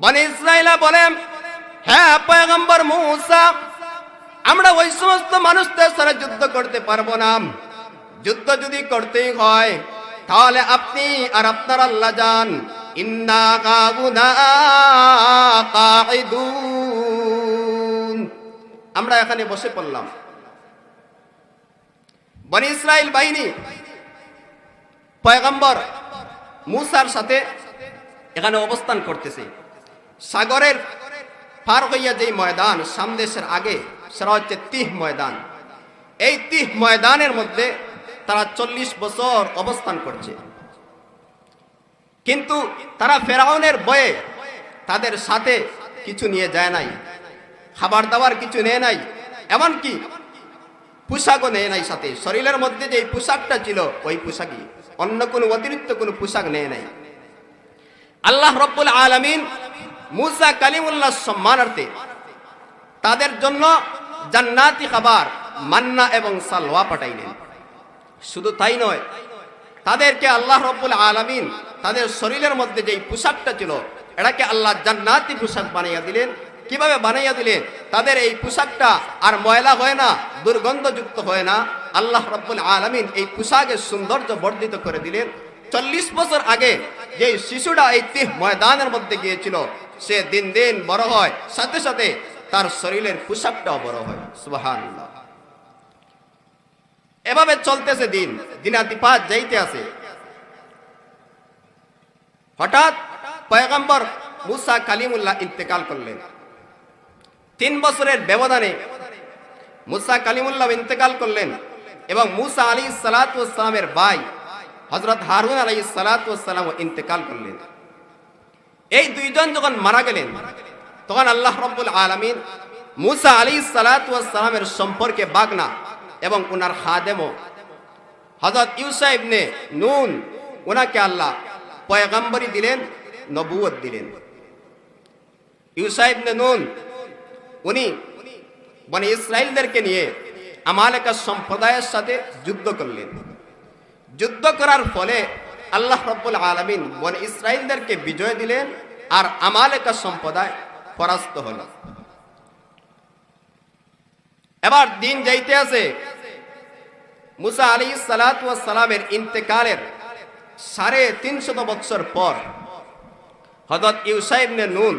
বনি ইসরাইলা বলেন, হ্যাঁ পয়গম্বর মূসা, আমরা ওই সমস্ত মানুষদের সাথে যুদ্ধ করতে পারবো না। যুদ্ধ যদি করতেই হয় তাহলে আপনি আর আপনার আল্লাহ যান। ইন্না গাউনা কাঈদুন, আমরা এখানে বসে পড়লাম। বনি ইসরাইল বাহিনী পয়গম্বর মূসার সাথে এখানে অবস্থান করতেছে। সাগরের পার হইয়া যে ময়দান সামদেশের আগে, সেটা হচ্ছে তিহ ময়দান। এই তিহ ময়দানের মধ্যে তারা 40 বছর অবস্থান করছে, কিন্তু তারা ফেরাউনের ভয়ে তাদের সাথে কিছু নিয়ে যায় নাই, খাবার দাবার কিছু নেয় নাই, এমনকি পোশাকও নেয় নাই সাথে। শরীরের মধ্যে যে পোশাকটা ছিল ওই পোশাকই, অন্য কোনো অতিরিক্ত কোনো পোশাক নেয় নাই। আল্লাহ রব্বুল আলামিন মূসা কালিমুল্লাহ সম্মানার্থে তাদের জন্য জান্নাতি খাবার মান্না এবং সালওয়া পাঠাইলেন। শুধু তাই নয়, তাদেরকে আল্লাহ রব্বুল আলামিন তাদের শরীরের মধ্যে যেই পোশাকটা ছিল এটাকে আল্লাহ জান্নাতি পোশাক বানাইয়া দিলেন। কিভাবে বানাইয়া দিলেন? তাদের এই পোশাকটা আর ময়লা হয় না, দুর্গন্ধযুক্ত হয় না। আল্লাহ রব্বুল আলামিন এই পোশাকের সৌন্দর্য বর্ধিত করে দিলেন। 40 বছর আগে যে শিশুটা এই তিহ ময়দানের মধ্যে গিয়েছিল, সে দিন দিন বড় হয়, সাথে সাথে তার শরীরের পোশাকটাও বড় হয়। সুবহানাল্লাহ। এভাবে চলতেছে দিন, দিনাতিপাত যাইতে আছে। হঠাৎ পয়গম্বর মূসা কালিমুল্লাহ ইন্তেকাল করলেন। 3 বছরের ব্যবধানে মূসা কালিমুল্লাহ ইন্তেকাল করলেন এবং মূসা আলাইহিস সালাতু ওয়াস সালামের ভাই হযরত হারুন আলাইহিস সালাতু ওয়াস সালাম ইন্তেকাল করলেন। এই দুইজন যখন মারা গেলেন তখন আল্লাহ রাব্বুল আলামিন মূসা আলাইহিস সালাতু ওয়াস সালামের সম্পর্কে বাগনা এবং ওনার খাদেম হযরত ইউসা ইবনে নুন, ওনাকে আল্লাহ পয়গম্বরি দিলেন, নবুয়ত দিলেন। ইউসা ইবনে নুন উনি বনি ইসরাইলদেরকে নিয়ে আমালেকা সম্প্রদায়ের সাথে যুদ্ধ করলেন। যুদ্ধ করার ফলে আল্লাহ রাব্বুল আলামিন বনি ইসরাইলদেরকে বিজয় দিলেন আর আমালেকা সম্প্রদায় পরাস্ত হলো। এবার দিন যাইতে আছে, মূসা আলাইহিস সালাতু ওয়াস সালামের ইন্তেকালের 350 বছর পর হযরত ইউসা ইবনে নুন